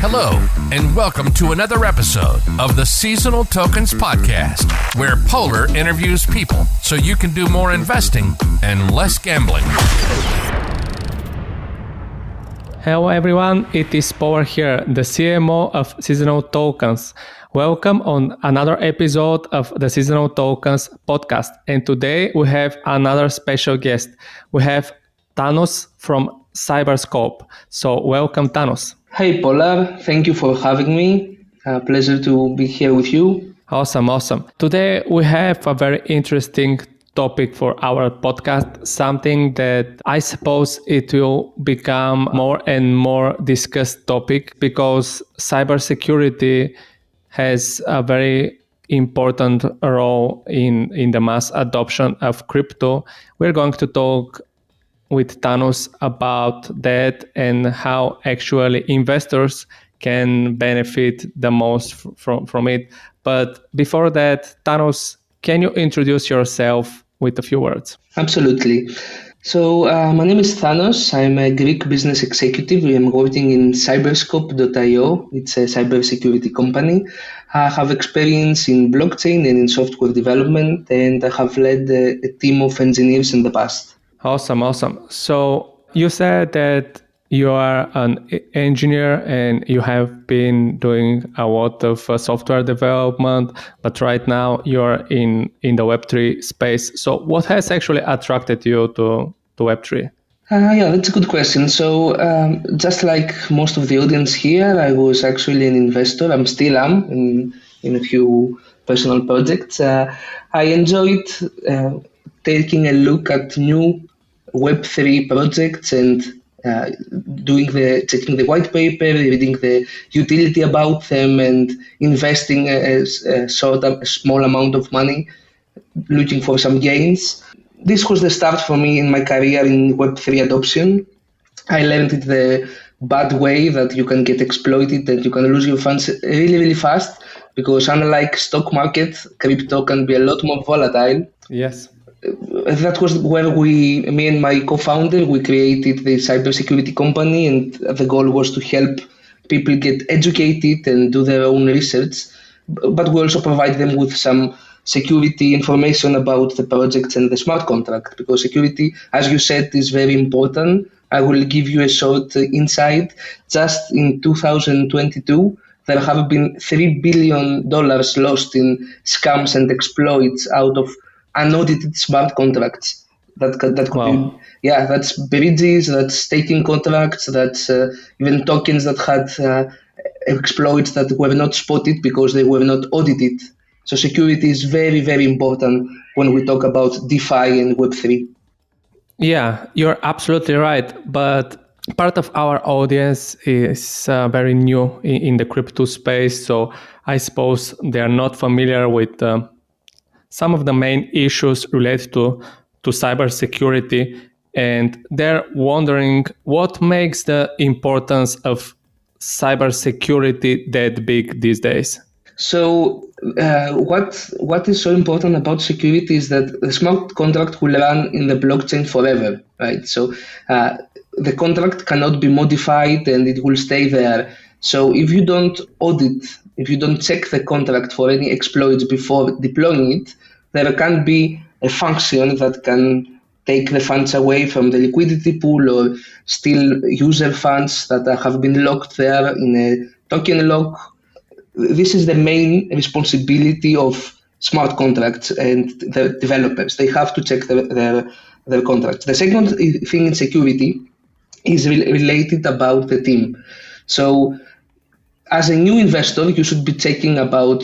Hello, and welcome to another episode of the Seasonal Tokens Podcast, where Polar interviews people so you can do more investing and less gambling. Hello everyone, it is Polar here, the CMO of Seasonal Tokens. Welcome on another episode of the Seasonal Tokens podcast. And today we have another special guest. We have Thanos from Cyberscope. So welcome, Thanos. Hey Polar, thank you for having me. Pleasure to be here with you. Awesome. Today we have a very interesting topic for our podcast, something that I suppose it will become more and more discussed topic because cybersecurity has a very important role in the mass adoption of crypto. We're going to talk with Thanos about that and how actually investors can benefit the most from it. But before that, Thanos, can you introduce yourself with a few words? Absolutely. So my name is Thanos. I'm a Greek business executive. I'm working in Cyberscope.io. It's a cybersecurity company. I have experience in blockchain and in software development, and I have led a team of engineers in the past. Awesome. So you said that you are an engineer and you have been doing a lot of software development, but right now you're in the Web3 space. So what has actually attracted you to Web3? Yeah, that's a good question. So just like most of the audience here, I was actually an investor. I'm still in a few personal projects. I enjoyed taking a look at new Web3 projects and checking the white paper, reading the utility about them, and investing a small amount of money, looking for some gains. This was the start for me in my career in Web3 adoption. I learned it the bad way that you can get exploited and you can lose your funds really, really fast because unlike stock market, crypto can be a lot more volatile. Yes. That was where me and my co-founder, we created the cybersecurity company, and the goal was to help people get educated and do their own research. But we also provide them with some security information about the projects and the smart contract, because security, as you said, is very important. I will give you a short insight. Just in 2022, there have been $3 billion lost in scams and exploits out of unaudited smart contracts. That could wow. be, that's bridges, that's staking contracts, that's even tokens that had exploits that were not spotted because they were not audited. So security is very, very important when we talk about DeFi and Web3. Yeah, you're absolutely right. But part of our audience is very new in the crypto space. So I suppose they are not familiar with some of the main issues related to cybersecurity, and they're wondering what makes the importance of cybersecurity that big these days. So what is so important about security is that the smart contract will run in the blockchain forever, right? So the contract cannot be modified and it will stay there. So if you don't audit, if you don't check the contract for any exploits before deploying it, there can be a function that can take the funds away from the liquidity pool or steal user funds that have been locked there in a token lock. This is the main responsibility of smart contracts and the developers. They have to check their contracts. The second thing in security is related about the team. So as a new investor, you should be checking about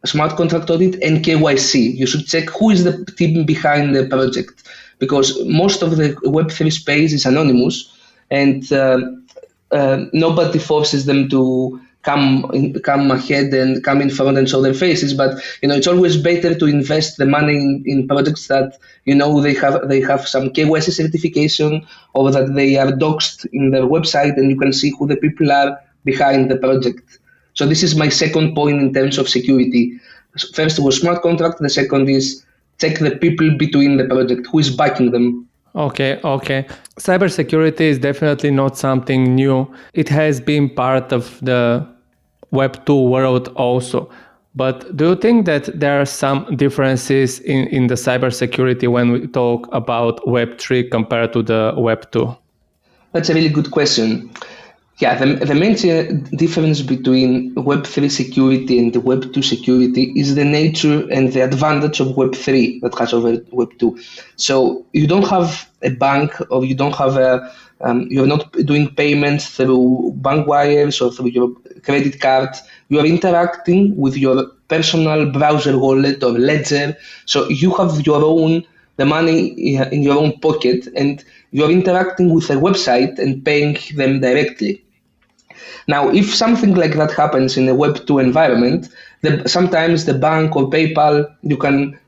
smart contract audit and KYC. You should check who is the team behind the project, because most of the Web3 space is anonymous and nobody forces them to come ahead and come in front and show their faces. But it's always better to invest the money in projects that they have some KYC certification, or that they are doxed in their website and you can see who the people are behind the project. So this is my second point in terms of security. First was smart contract. The second is check the people between the project, who is backing them. Okay. Cybersecurity is definitely not something new. It has been part of the Web 2 world also. But do you think that there are some differences in the cybersecurity when we talk about Web 3 compared to the Web 2? That's a really good question. Yeah, the main difference between Web3 security and the Web2 security is the nature and the advantage of Web3 that has over Web2. So you don't have a bank, or you don't have you're not doing payments through bank wires or through your credit card. You are interacting with your personal browser wallet or ledger. So you have your own the money in your own pocket, and you're interacting with a website and paying them directly. Now, if something like that happens in a Web2 environment, sometimes the bank or PayPal, you can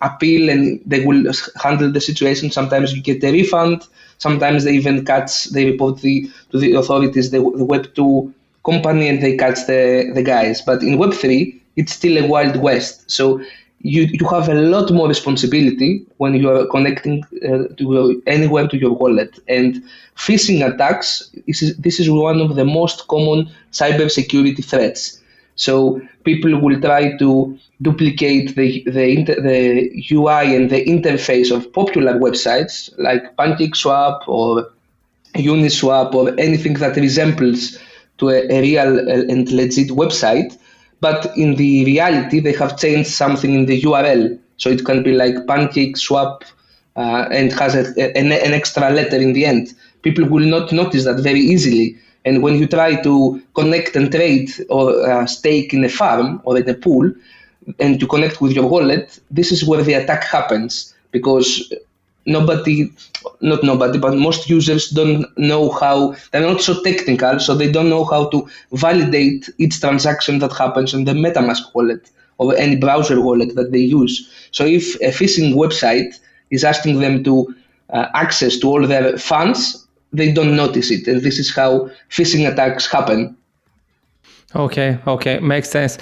appeal and they will handle the situation. Sometimes you get a refund. Sometimes they even they report to the authorities, the Web2 company, and they catch the guys. But in Web3, it's still a Wild West. So you have a lot more responsibility when you are connecting anywhere to your wallet. And phishing attacks, this is one of the most common cybersecurity threats. So people will try to duplicate the UI and the interface of popular websites like PancakeSwap or Uniswap or anything that resembles to a real and legit website. But in the reality, they have changed something in the URL. So it can be like pancake swap and has an extra letter in the end. People will not notice that very easily. And when you try to connect and trade or stake in a farm or in a pool, and you connect with your wallet, this is where the attack happens, because nobody, not nobody, but most users don't know how, they're not so technical, so they don't know how to validate each transaction that happens in the MetaMask wallet or any browser wallet that they use. So if a phishing website is asking them to access to all their funds, they don't notice it. And this is how phishing attacks happen. Okay, makes sense.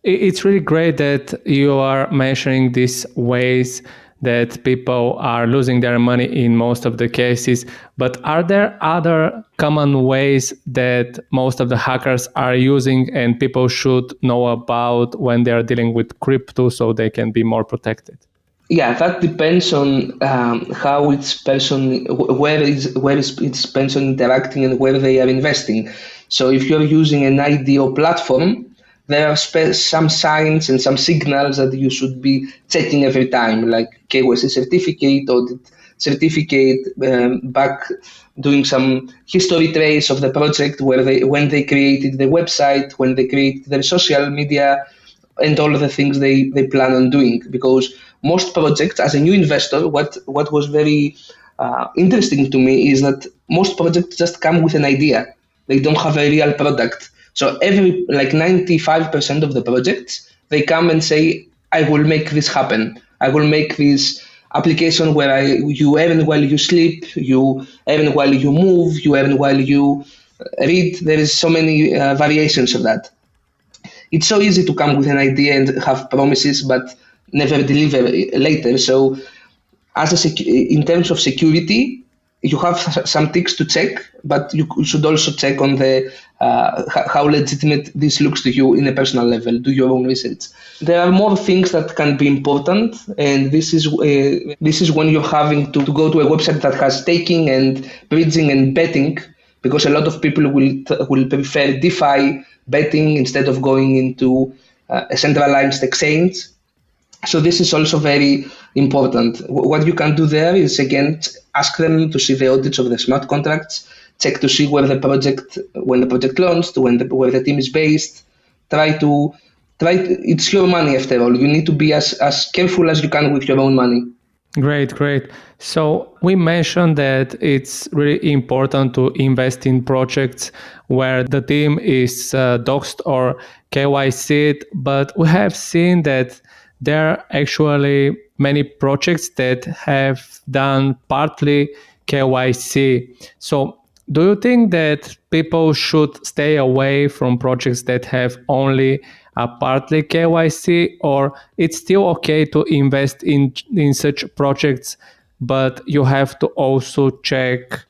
It's really great that you are mentioning these ways that people are losing their money in most of the cases. But are there other common ways that most of the hackers are using and people should know about when they are dealing with crypto so they can be more protected? Yeah, that depends on how each person, where is each person interacting and where they are investing. So if you're using an IDO platform, there are some signs and some signals that you should be checking every time, like KYC certificate, audit certificate, back doing some history trace of the project, when they created the website, when they created their social media, and all of the things they plan on doing. Because most projects, as a new investor, what was very interesting to me is that most projects just come with an idea. They don't have a real product. So every, like 95% of the projects, they come and say, I will make this happen. I will make this application where you earn while you sleep, you earn while you move, you earn while you read. There is so many variations of that. It's so easy to come with an idea and have promises, but never deliver later. So, in terms of security, you have some ticks to check, but you should also check on the how legitimate this looks to you in a personal level. Do your own research. There are more things that can be important, and this is when you're having to go to a website that has staking and bridging and betting, because a lot of people will prefer DeFi betting instead of going into a centralized exchange. So this is also very important. What you can do there is, again, ask them to see the audits of the smart contracts, check to see when the project launched, where the team is based. It's your money after all. You need to be as careful as you can with your own money. Great. So we mentioned that it's really important to invest in projects where the team is doxed or KYC'd, but we have seen that there are actually many projects that have done partly KYC. So do you think that people should stay away from projects that have only partly KYC, or it's still okay to invest in such projects but you have to also check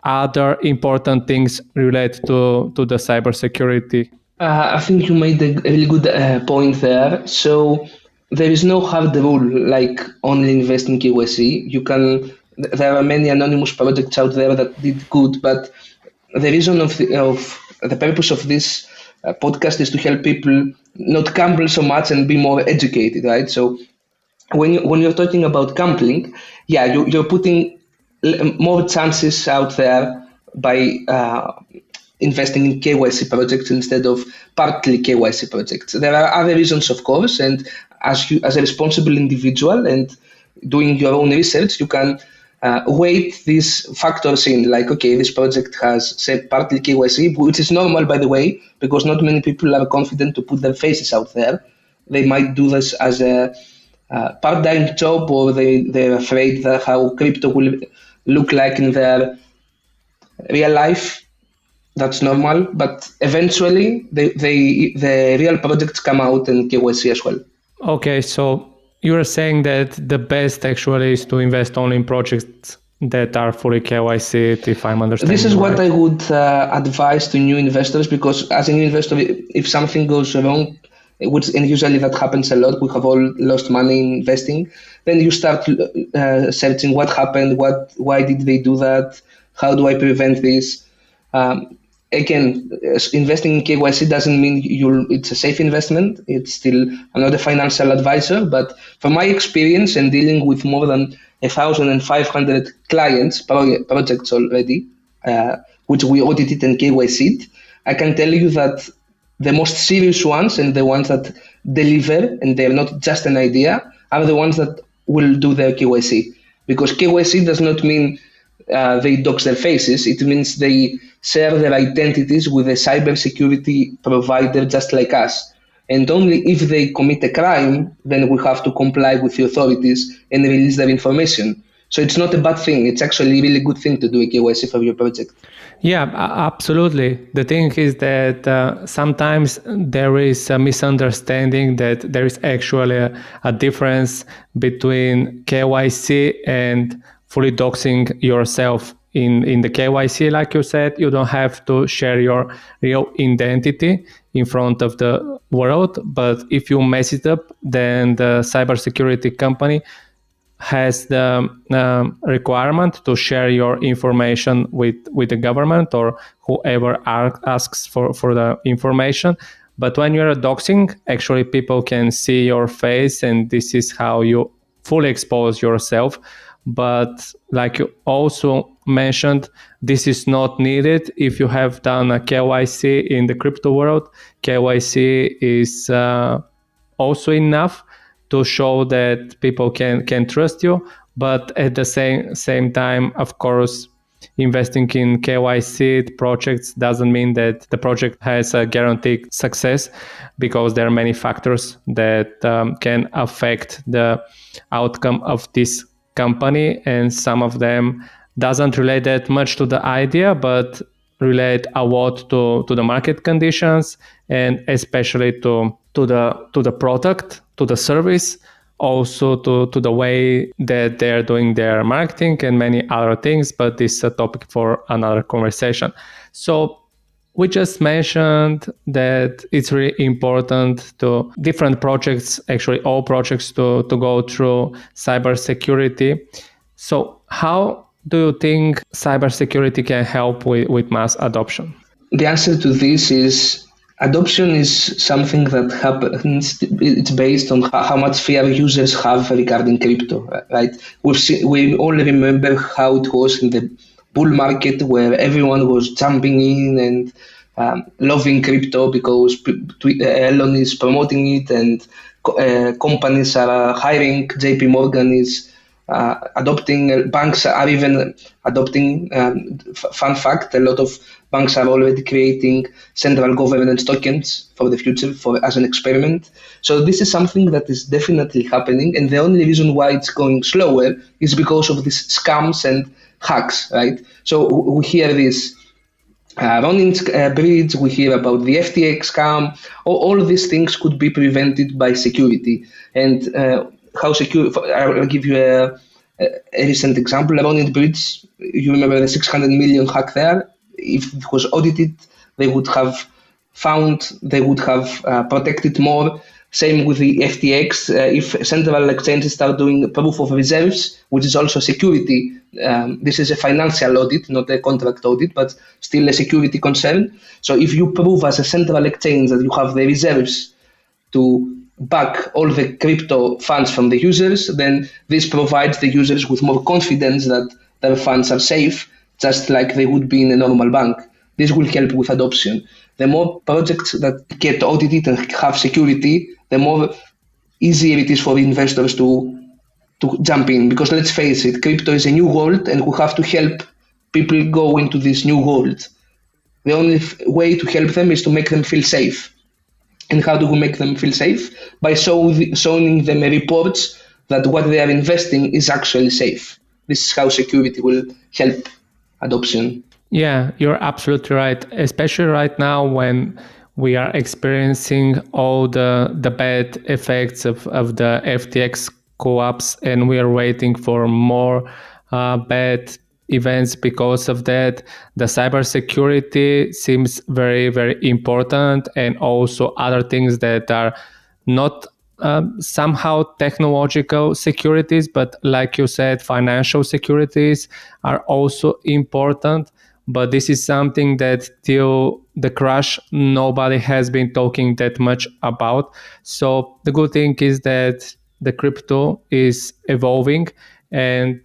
other important things related to the cybersecurity. I think you made a really good point there. So there is no hard rule like only invest in KYC. There are many anonymous projects out there that did good, but the reason of the purpose of this podcast is to help people not gamble so much and be more educated, right? So when you're talking about gambling, yeah, you're putting more chances out there by investing in KYC projects instead of partly KYC projects. There are other reasons, of course, and as a responsible individual and doing your own research, you can weight these factors in, like, okay, this project has say partly KYC, which is normal, by the way, because not many people are confident to put their faces out there. They might do this as a part-time job, or they're afraid that how crypto will look like in their real life. That's normal, but eventually the real projects come out in KYC as well. Okay, so you're saying that the best actually is to invest only in projects that are fully KYC, if I'm understanding. This is what right. I would advise to new investors, because as a new investor, if something goes wrong, and usually that happens a lot, we have all lost money in investing, then you start searching what happened, why did they do that, how do I prevent this? Again, investing in KYC doesn't mean it's a safe investment. It's still, I'm not a financial advisor, but from my experience and dealing with more than 1,500 clients, projects already, which we audited and KYC'd, I can tell you that the most serious ones and the ones that deliver, and they're not just an idea, are the ones that will do their KYC. Because KYC does not mean they dox their faces. It means they share their identities with a cybersecurity provider just like us. And only if they commit a crime, then we have to comply with the authorities and release their information. So it's not a bad thing. It's actually a really good thing to do a KYC for your project. Yeah, absolutely. The thing is that sometimes there is a misunderstanding that there is actually a difference between KYC and fully doxing yourself. In the KYC, like you said, you don't have to share your real identity in front of the world. But if you mess it up, then the cybersecurity company has the requirement to share your information with the government or whoever asks for the information. But when you're doxing, actually people can see your face, and this is how you fully expose yourself. But like you also mentioned, this is not needed if you have done a KYC in the crypto world. KYC is also enough to show that people can trust you. But at the same time, of course, investing in KYC projects doesn't mean that the project has a guaranteed success, because there are many factors that can affect the outcome of this company, and some of them doesn't relate that much to the idea, but relate a lot to the market conditions, and especially to the product, to the service, also to the way that they're doing their marketing and many other things. But this is a topic for another conversation. So we just mentioned that it's really important to different projects, actually all projects, to go through cybersecurity. So how do you think cybersecurity can help with mass adoption? The answer to this is adoption is something that happens. It's based on how much fear users have regarding crypto, right? We all remember how it was in the bull market, where everyone was jumping in and loving crypto because Elon is promoting it, and companies are hiring. JP Morgan is adopting, banks are even adopting. Fun fact, a lot of banks are already creating central governance tokens for the future as an experiment. So this is something that is definitely happening, and the only reason why it's going slower is because of these scams and hacks, right? So we hear this Ronin's bridge, we hear about the FTX scam. All of these things could be prevented by security. And how secure? I'll give you a recent example, Ronin Bridge, you remember the 600 million hack there? If it was audited, they would have protected more. Same with the FTX. If central exchanges start doing proof of reserves, which is also security, this is a financial audit, not a contract audit, but still a security concern. So if you prove as a central exchange that you have the reserves to back all the crypto funds from the users, then this provides the users with more confidence that their funds are safe, just like they would be in a normal bank. This will help with adoption. The more projects that get audited and have security, the more easier it is for investors to jump in. Because let's face it, crypto is a new world, and we have to help people go into this new world. The only way to help them is to make them feel safe. And how do we make them feel safe? By showing them reports that what they are investing is actually safe. This is how security will help adoption. Yeah, you're absolutely right. Especially right now when we are experiencing all the bad effects of the FTX collapse, and we are waiting for more bad events because of that. The cybersecurity seems very, very important, and also other things that are not somehow technological securities, but like you said, financial securities are also important. But this is something that till the crash, nobody has been talking that much about. So the good thing is that the crypto is evolving, and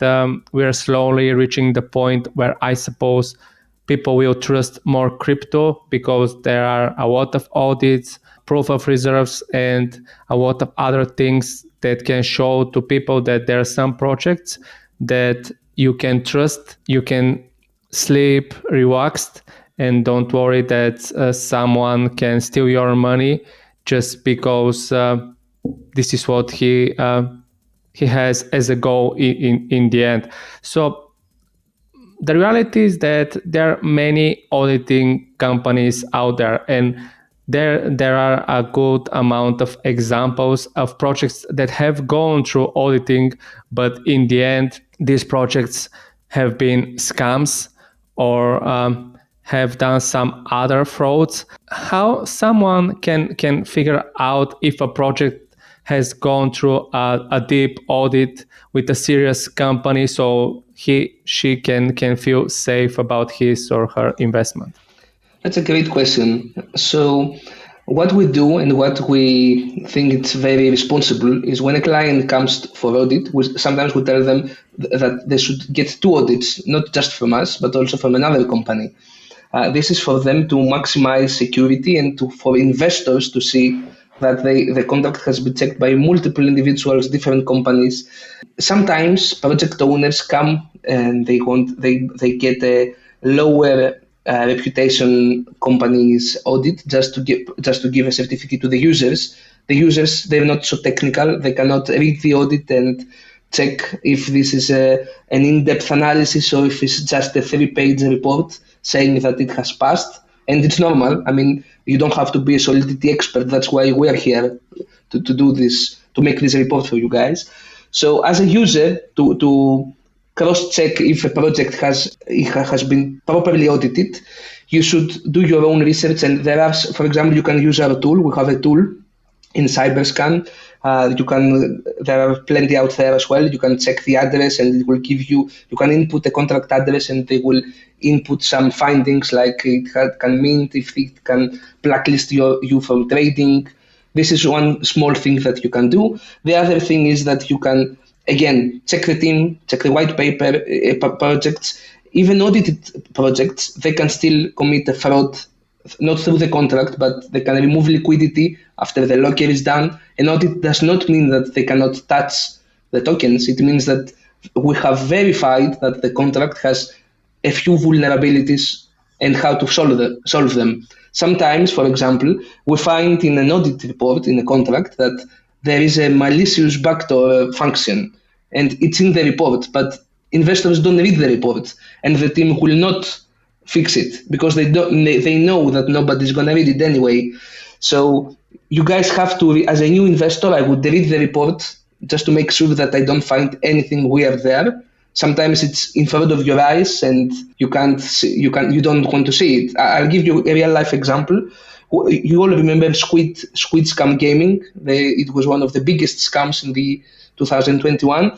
we are slowly reaching the point where I suppose people will trust more crypto because there are a lot of audits, proof of reserves, and a lot of other things that can show to people that there are some projects that you can trust, you can sleep relaxed, and don't worry that someone can steal your money just because this is what he has as a goal in the end. So the reality is that there are many auditing companies out there, and there are a good amount of examples of projects that have gone through auditing, but in the end these projects have been scams or have done some other frauds. How someone can figure out if a project has gone through a deep audit with a serious company so she can feel safe about his or her investment? That's a great question. So what we do and what we think it's very responsible is when a client comes for audit, sometimes we tell them that they should get 2 audits, not just from us, but also from another company. This is for them to maximize security and for investors to see that the contract has been checked by multiple individuals, different companies. Sometimes project owners come and they get a lower reputation companies audit just to give a certificate to the users. The users, they're not so technical, they cannot read the audit and check if this is an in-depth analysis or if it's just a 3-page report saying that it has passed. And it's normal. I mean, you don't have to be a solidity expert. That's why we're here to do this, to make this report for you guys. So as a user, to cross-check if a project has been properly audited, you should do your own research. And there are, for example, you can use our tool. We have a tool in Cyberscan. There are plenty out there as well. You can check the address and it will give you can input a contract address and they will input some findings like it can mint, if it can blacklist you from trading. This is one small thing that you can do. The other thing is that you can, again, check the team, check the white paper projects. Even audited projects, they can still commit a fraud, not through the contract, but they can remove liquidity after the locker is done. An audit does not mean that they cannot touch the tokens. It means that we have verified that the contract has a few vulnerabilities and how to solve them. Sometimes, for example, we find in an audit report in a contract that there is a malicious backdoor function, and it's in the report, but investors don't read the report, and the team will not fix it because they know that nobody's gonna read it anyway. So you guys have to, as a new investor, I would read the report just to make sure that I don't find anything weird there. Sometimes it's in front of your eyes and you don't want to see it. I'll give you a real life example. You all remember Squid Scam Gaming. It was one of the biggest scams in the 2021.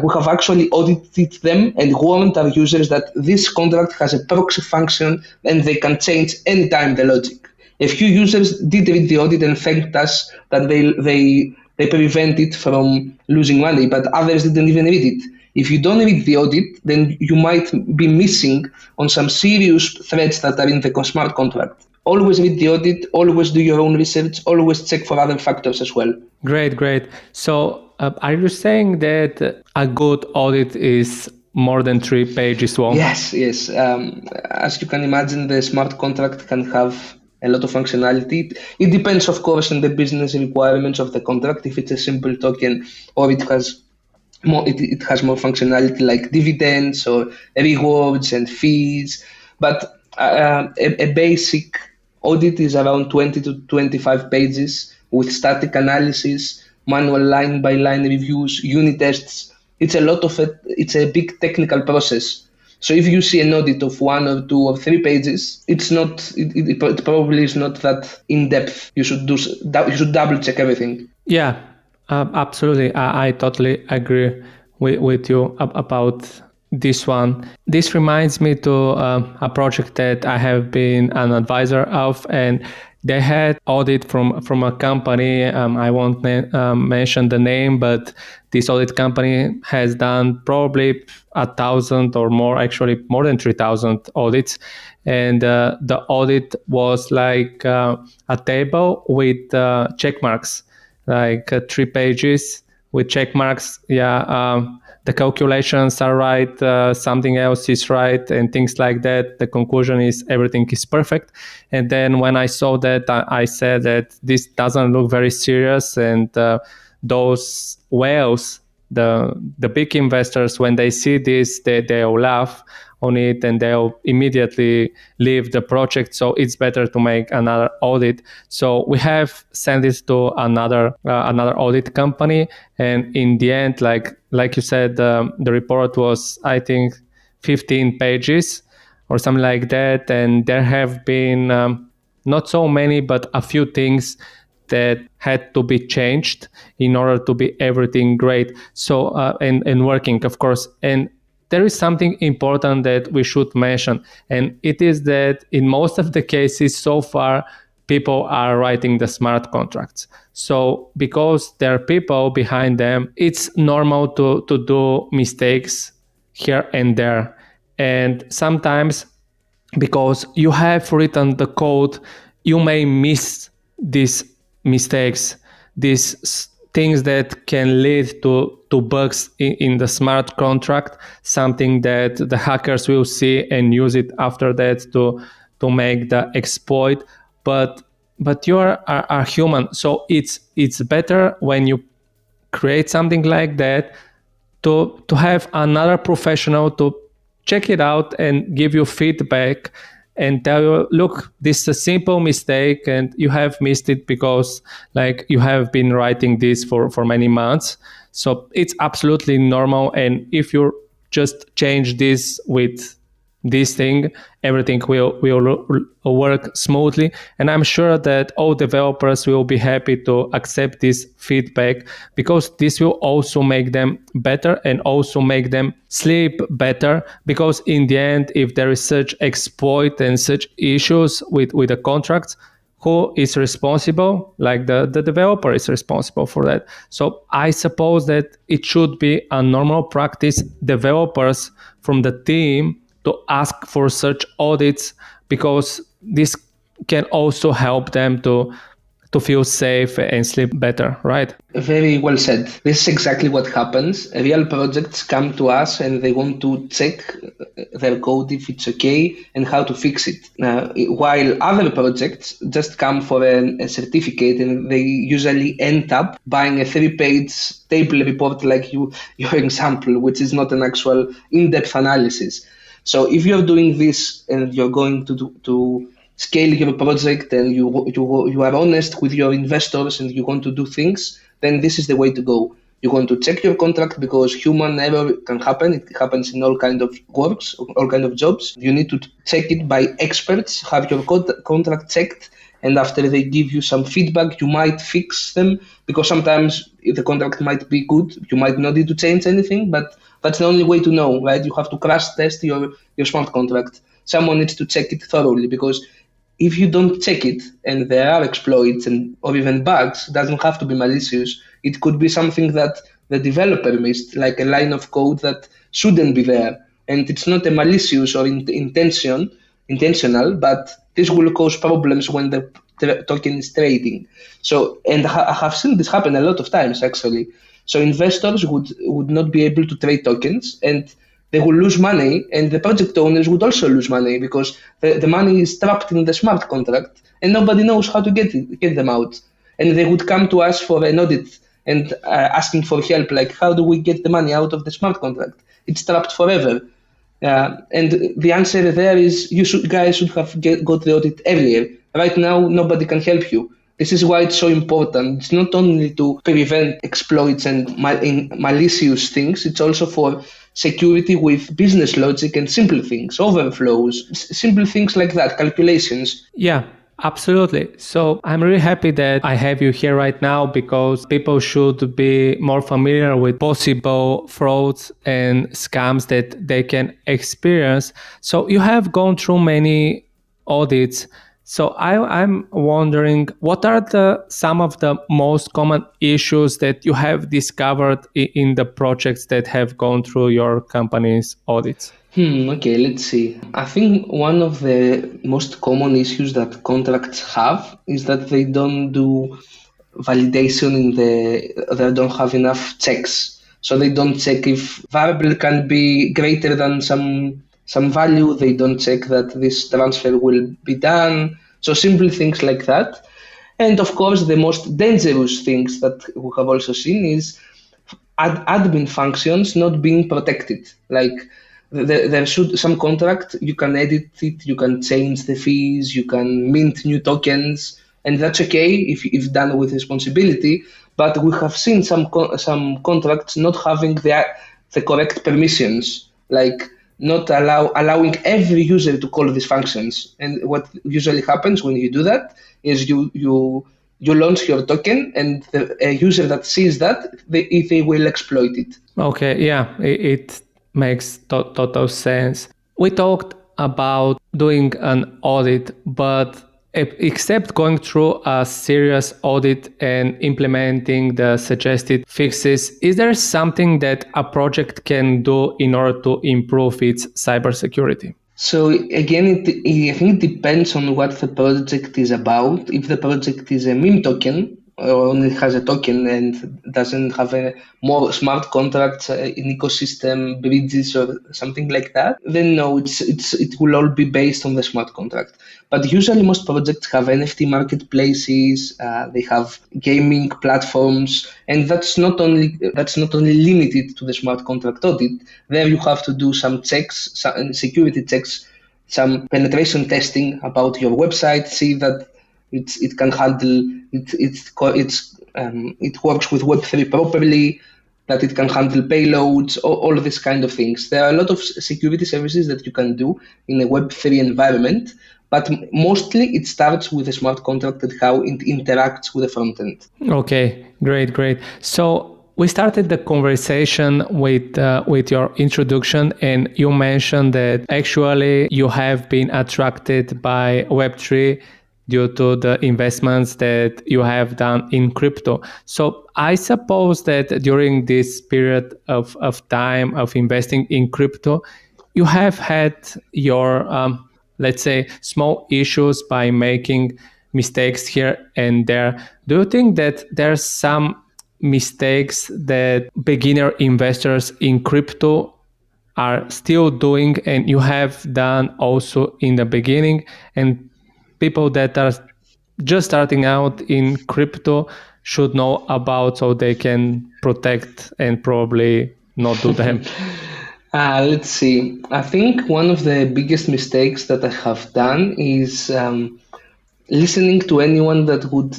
We have actually audited them and warned our users that this contract has a proxy function and they can change anytime the logic. A few users did read the audit and thanked us that they prevented from losing money, but others didn't even read it. If you don't read the audit, then you might be missing on some serious threats that are in the smart contract. Always read the audit, always do your own research, always check for other factors as well. Great. So are you saying that a good audit is more than 3 pages long? Yes. As you can imagine, the smart contract can have a lot of functionality. It depends, of course, on the business requirements of the contract. If it's a simple token or it has more functionality like dividends or rewards and fees. But a basic audit is around 20 to 25 pages with static analysis, manual line-by-line reviews, unit tests. It's a lot of it. It's a big technical process. So if you see an audit of 1 or 2 or 3 pages, it probably is not that in depth. You should double check everything. Yeah, absolutely. I totally agree with you about this one. This reminds me to a project that I have been an advisor of, and they had audit from a company. I won't mention the name, but this audit company has done probably 1,000 or more, actually more than 3,000 audits. And the audit was like a table with check marks, like 3 pages with check marks. The calculations are right, something else is right, and things like that. The conclusion is everything is perfect. And then when I saw that, I said that this doesn't look very serious. And those whales, the big investors, when they see this, they'll laugh on it and they'll immediately leave the project. So it's better to make another audit. So we have sent this to another audit company, and in the end, like you said, the report was, I think, 15 pages or something like that, and there have been not so many, but a few things that had to be changed in order to be everything great. So and working, of course. And there is something important that we should mention, and it is that in most of the cases so far, people are writing the smart contracts. So because there are people behind them, it's normal to do mistakes here and there. And sometimes, because you have written the code, you may miss these mistakes, these things that can lead to bugs in the smart contract, something that the hackers will see and use it after that to make the exploit. But you are human, so it's better when you create something like that to have another professional to check it out and give you feedback and tell you, look, this is a simple mistake and you have missed it because like you have been writing this for many months. So it's absolutely normal. And if you just change this with this thing, everything will work smoothly. And I'm sure that all developers will be happy to accept this feedback, because this will also make them better and also make them sleep better. Because in the end, if there is such exploit and such issues with the contracts, who is responsible? Like the developer is responsible for that. So I suppose that it should be a normal practice, developers from the team to ask for such audits, because this can also help them to feel safe and sleep better, right? Very well said. This is exactly what happens. Real projects come to us and they want to check their code if it's okay and how to fix it. While other projects just come for a certificate, and they usually end up buying a 3-page table report like your example, which is not an actual in-depth analysis. So if you're doing this and you're going to scale your project and you are honest with your investors and you want to do things, then this is the way to go. You want to check your contract because human error can happen. It happens in all kind of works, all kind of jobs. You need to check it by experts, have your contract checked, and after they give you some feedback, you might fix them because sometimes the contract might be good. You might not need to change anything, but that's the only way to know, right? You have to crash test your smart contract. Someone needs to check it thoroughly because if you don't check it and there are exploits and or even bugs, it doesn't have to be malicious. It could be something that the developer missed, like a line of code that shouldn't be there. And it's not a malicious or intentional, but this will cause problems when the token is trading. So, and I have seen this happen a lot of times actually. So investors would not be able to trade tokens and they will lose money, and the project owners would also lose money because the money is trapped in the smart contract and nobody knows how to get them out. And they would come to us for an audit and asking for help, like how do we get the money out of the smart contract? It's trapped forever. And the answer there is guys should have got the audit earlier. Right now, nobody can help you. This is why it's so important. It's not only to prevent exploits and malicious things, it's also for security with business logic and simple things, overflows, simple things like that, calculations. Yeah, absolutely. So I'm really happy that I have you here right now because people should be more familiar with possible frauds and scams that they can experience. So you have gone through many audits. So I'm wondering, what are some of the most common issues that you have discovered in the projects that have gone through your company's audits? Okay, let's see. I think one of the most common issues that contracts have is that they don't do validation they don't have enough checks. So they don't check if variable can be greater than some value. They don't check that this transfer will be done. So simple things like that. And of course, the most dangerous things that we have also seen is admin functions not being protected. Like there should some contract, you can edit it, you can change the fees, you can mint new tokens, and that's okay if done with responsibility. But we have seen some contracts not having the correct permissions, like not allowing every user to call these functions. And what usually happens when you do that is you launch your token, and a user that sees that, they will exploit it. Okay, yeah, it makes total sense. We talked about doing an audit, but except going through a serious audit and implementing the suggested fixes, is there something that a project can do in order to improve its cybersecurity? So again, I think it depends on what the project is about. If the project is a meme token, or only has a token and doesn't have a more smart contracts in ecosystem bridges or something like that, then no, it will all be based on the smart contract. But usually most projects have NFT marketplaces, they have gaming platforms, and that's not only limited to the smart contract audit. There you have to do some checks, some security checks, some penetration testing about your website, see that it can handle it works with Web3 properly, that it can handle payloads, all of these kind of things. There are a lot of security services that you can do in a Web3 environment, but mostly it starts with a smart contract and how it interacts with the front end. Okay, great. So we started the conversation with your introduction, and you mentioned that actually you have been attracted by Web3 due to the investments that you have done in crypto. So I suppose that during this period of time of investing in crypto, you have had your, let's say, small issues by making mistakes here and there. Do you think that there's some mistakes that beginner investors in crypto are still doing and you have done also in the beginning, and people that are just starting out in crypto should know about so they can protect and probably not do them? Let's see. I think one of the biggest mistakes that I have done is listening to anyone that would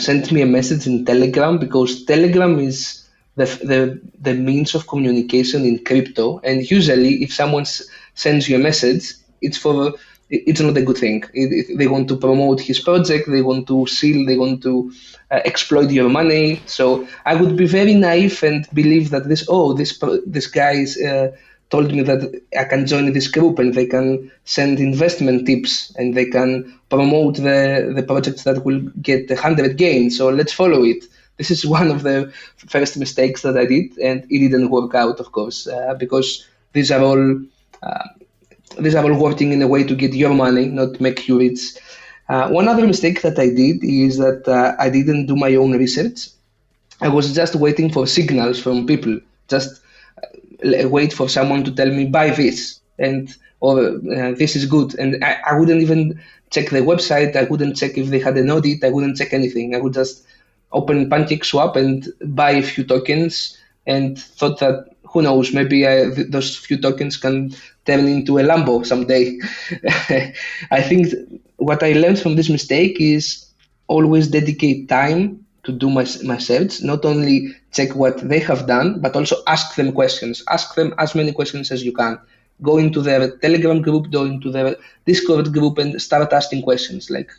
send me a message in Telegram, because Telegram is the means of communication in crypto. And usually, if someone sends you a message, it's not a good thing. They want to promote his project, they want to steal, they want to exploit your money. So I would be very naive and believe that this guy is. Told me that I can join this group and they can send investment tips and they can promote the projects that will get 100 gains. So let's follow it. This is one of the first mistakes that I did, and it didn't work out, of course, because uh, these are all working in a way to get your money, not make you rich. One other mistake that I did is that I didn't do my own research. I was just waiting for signals from people. Just wait for someone to tell me buy this and or this is good, and I wouldn't even check the website. I wouldn't check if they had an audit. I wouldn't check anything. I would just open PancakeSwap and buy a few tokens and thought that who knows, maybe those few tokens can turn into a Lambo someday. I think what I learned from this mistake is always dedicate time to do my search, not only check what they have done, but also ask them questions. Ask them as many questions as you can. Go into their Telegram group, go into their Discord group, and start asking questions like,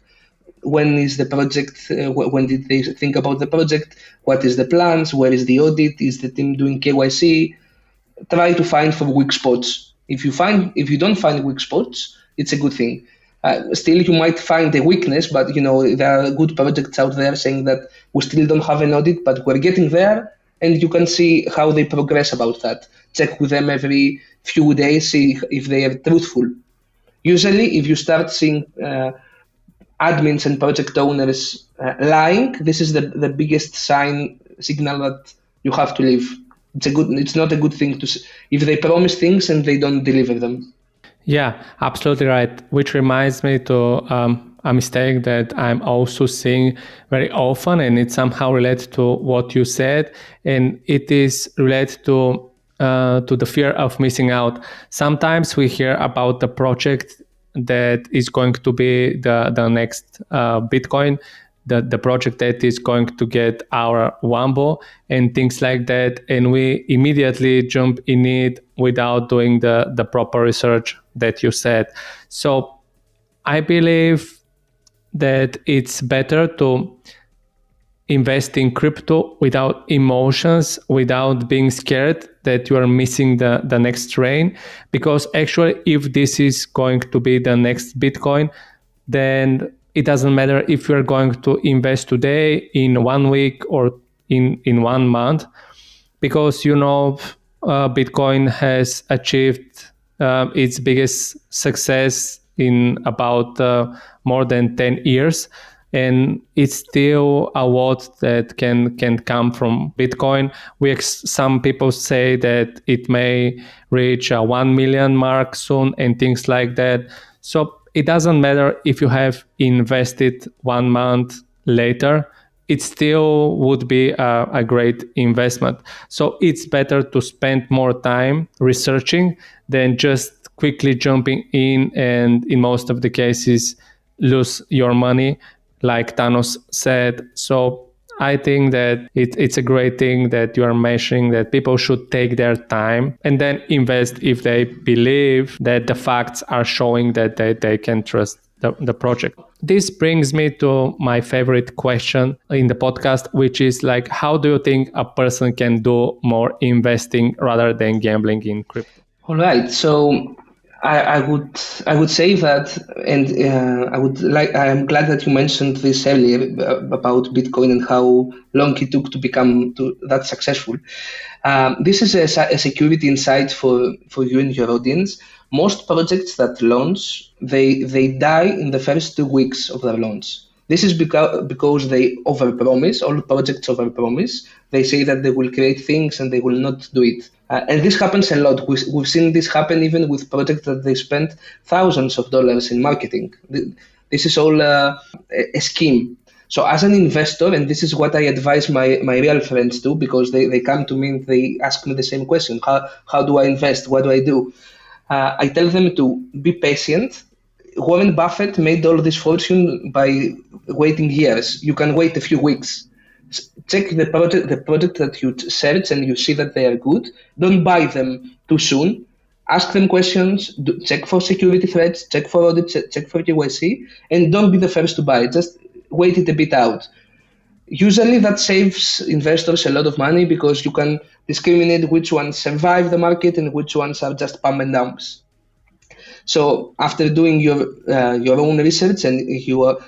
when is the project? When did they think about the project? What is the plans? Where is the audit? Is the team doing KYC? Try to find for weak spots. If you don't find weak spots, it's a good thing. Still, you might find a weakness, but there are good projects out there saying that we still don't have an audit, but we're getting there, and you can see how they progress about that. Check with them every few days, see if they are truthful. Usually, if you start seeing admins and project owners lying, this is the biggest signal that you have to leave. It's not a good thing if they promise things and they don't deliver them. Yeah, absolutely right. Which reminds me to a mistake that I'm also seeing very often, and it somehow relates to what you said, and it is related to the fear of missing out. Sometimes we hear about the project that is going to be the next Bitcoin, the project that is going to get our Wambo and things like that, and we immediately jump in it without doing the proper research that you said. So I believe that it's better to invest in crypto without emotions, without being scared that you are missing the next train, because actually if this is going to be the next Bitcoin, then it doesn't matter if you're going to invest today, in 1 week, or in 1 month, because Bitcoin has achieved its biggest success in about more than 10 years. And it's still a lot that can come from Bitcoin. Some people say that it may reach a 1 million mark soon and things like that. So it doesn't matter if you have invested 1 month later, it still would be a great investment. So it's better to spend more time researching than just quickly jumping in and in most of the cases lose your money, like Thanos said. So I think that it's a great thing that you are mentioning, that people should take their time and then invest if they believe that the facts are showing that they can trust the project. This brings me to my favorite question in the podcast, which is like, how do you think a person can do more investing rather than gambling in crypto? All right. So I would say that, and I am glad that you mentioned this earlier about Bitcoin and how long it took to become that successful. This is a security insight for you and your audience. Most projects that launch, they die in the first 2 weeks of their launch. This is because they overpromise. All projects overpromise. They say that they will create things and they will not do it. And this happens a lot. We've seen this happen even with projects that they spent thousands of dollars in marketing. This is all a scheme. So as an investor, and this is what I advise my real friends to, because they come to me and they ask me the same question. How do I invest? What do I do? I tell them to be patient. Warren Buffett made all this fortune by waiting years. You can wait a few weeks. check the project that you search and you see that they are good. Don't buy them too soon. Ask them questions, check for security threats, check for audit, check for KYC, and don't be the first to buy. Just wait it a bit out. Usually that saves investors a lot of money because you can discriminate which ones survive the market and which ones are just pump and dumps. So after doing your own research and you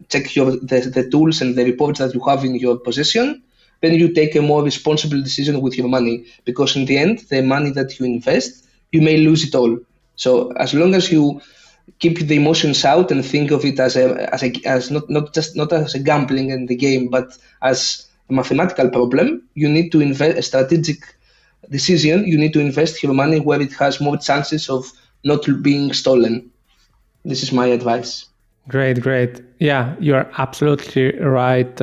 check the tools and the reports that you have in your possession, then you take a more responsible decision with your money, because in the end, the money that you invest, you may lose it all. So as long as you keep the emotions out and think of it as not as a gambling in the game, but as a mathematical problem, you need to invest a strategic decision. You need to invest your money where it has more chances of not being stolen. This is my advice. Great, great. Yeah, you're absolutely right.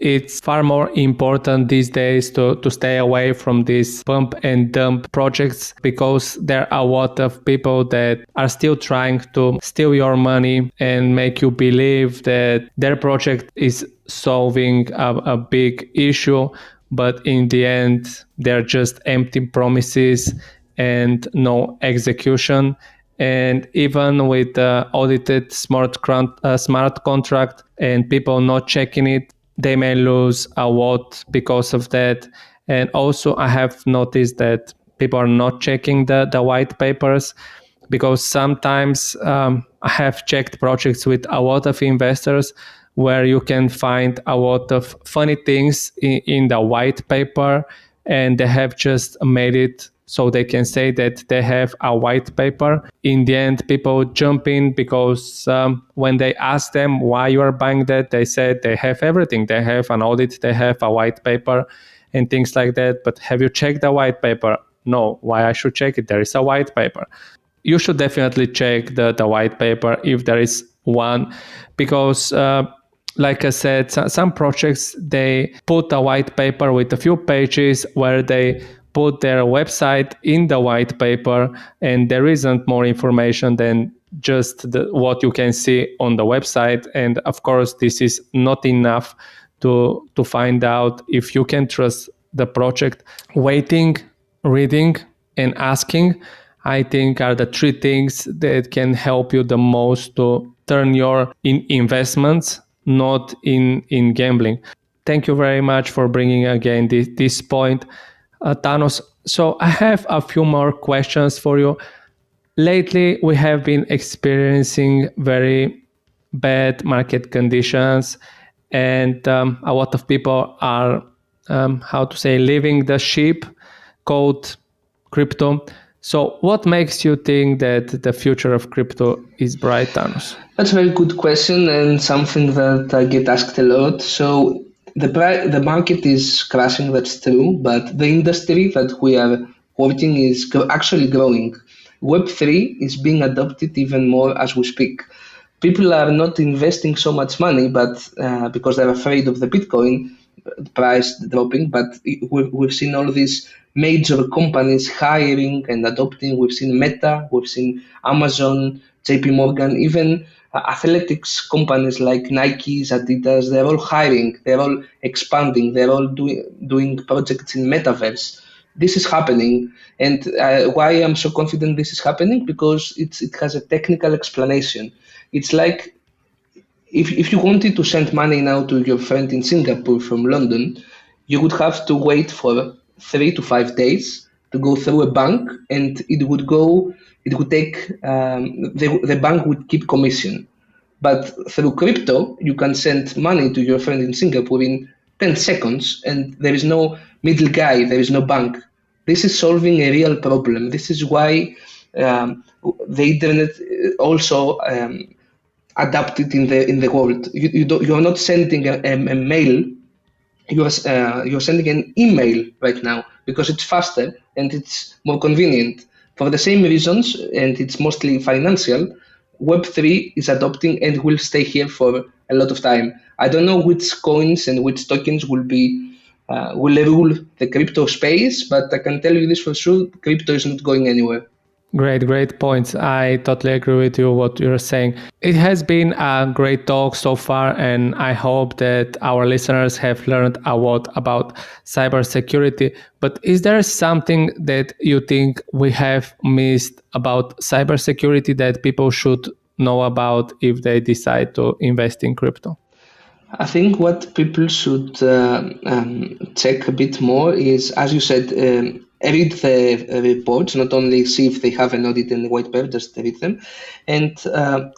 It's far more important these days to stay away from these pump and dump projects, because there are a lot of people that are still trying to steal your money and make you believe that their project is solving a big issue, but in the end, they're just empty promises and no execution. And even with the audited smart contract and people not checking it, they may lose a lot because of that. And also, I have noticed that people are not checking the white papers, because sometimes I have checked projects with a lot of investors where you can find a lot of funny things in the white paper, and they have just made it so they can say that they have a white paper. In the end, people jump in because when they ask them why you are buying that, they said they have everything. They have an audit, they have a white paper and things like that. But have you checked the white paper? No. Why I should check it? There is a white paper. You should definitely check the white paper if there is one, because like I said, some projects, they put a white paper with a few pages where they put their website in the white paper, and there isn't more information than just what you can see on the website. And of course, this is not enough to find out if you can trust the project. Waiting, reading, and asking, I think, are the three things that can help you the most to turn your investments not in gambling. Thank you very much for bringing again this point, Thanos. So I have a few more questions for you. Lately, we have been experiencing very bad market conditions, and a lot of people are, leaving the ship called crypto. So what makes you think that the future of crypto is bright, Thanos? That's a very good question and something that I get asked a lot. So the market is crashing, that's true, but the industry that we are working is actually growing. Web3 is being adopted even more as we speak. People are not investing so much money, but because they're afraid of the Bitcoin price dropping, but we've seen all these major companies hiring and adopting. We've seen Meta, we've seen Amazon, JP Morgan, even athletics companies like Nike, Adidas, they're all hiring, they're all expanding, they're all doing projects in metaverse. This is happening. And why I'm so confident this is happening? Because it has a technical explanation. It's like if you wanted to send money now to your friend in Singapore from London, you would have to wait for 3 to 5 days to go through a bank, and it would take, the bank would keep commission. But through crypto, you can send money to your friend in Singapore in 10 seconds, and there is no middle guy, there is no bank. This is solving a real problem. This is why the internet also adapted in the world. You're not sending a mail. You're sending an email right now because it's faster and it's more convenient. For the same reasons, and it's mostly financial, Web3 is adopting and will stay here for a lot of time. I don't know which coins and which tokens will rule the crypto space, but I can tell you this for sure: crypto is not going anywhere. Great points. I totally agree with you what you're saying. It has been a great talk so far, and I hope that our listeners have learned a lot about cybersecurity. But is there something that you think we have missed about cybersecurity that people should know about if they decide to invest in crypto? I think what people should check a bit more is, as you said, read the reports, not only see if they have an audit and the white paper, just read them. And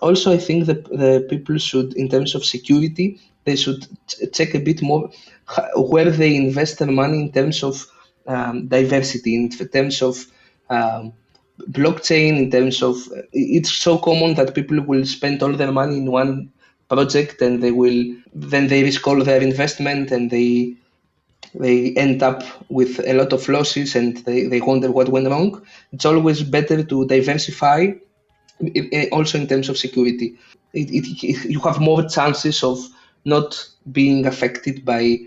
also, I think that the people should, in terms of security, they should check a bit more where they invest their money in terms of diversity, in terms of blockchain, in terms of it's so common that people will spend all their money in one project and they risk all their investment and they end up with a lot of losses and they wonder what went wrong. It's always better to diversify, also in terms of security. You have more chances of not being affected by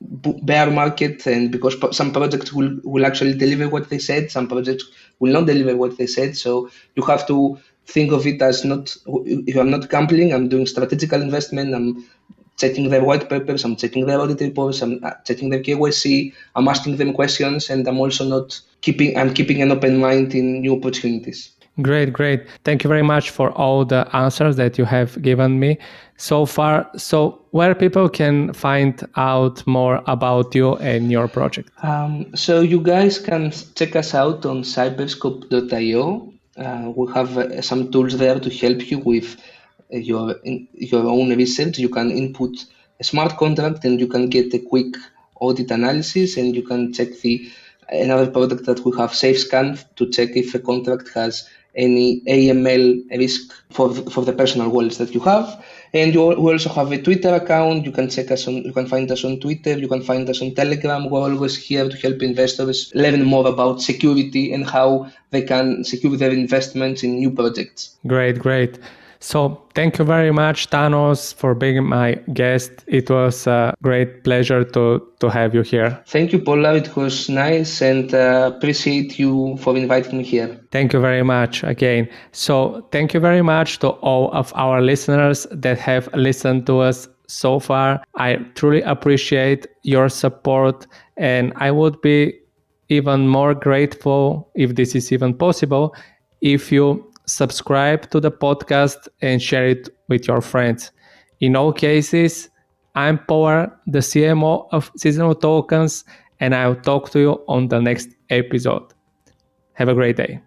bear market, and because some projects will actually deliver what they said, some projects will not deliver what they said. So you have to think of it as not, if I'm not gambling, I'm doing strategical investment, I'm checking their white papers, I'm checking their audit reports, I'm checking their KYC, I'm asking them questions, and I'm also not keeping an open mind in new opportunities. Great. Thank you very much for all the answers that you have given me so far. So where people can find out more about you and your project? So you guys can check us out on cyberscope.io. We have some tools there to help you with your own research. You can input a smart contract and you can get a quick audit analysis, and you can check another product that we have, SafeScan, to check if a contract has any AML risk for the personal wallets that you have. And we also have a Twitter account. You can check us on. You can find us on Twitter. You can find us on Telegram. We're always here to help investors learn more about security and how they can secure their investments in new projects. Great. So thank you very much, Thanos, for being my guest. It was a great pleasure to have you here. Thank you, Paula. It was nice, and appreciate you for inviting me here. Thank you very much again. So thank you very much to all of our listeners that have listened to us so far. I truly appreciate your support, and I would be even more grateful, if this is even possible, if you subscribe to the podcast and share it with your friends. In all cases, I'm Power, the CMO of Seasonal Tokens, and I'll talk to you on the next episode. Have a great day.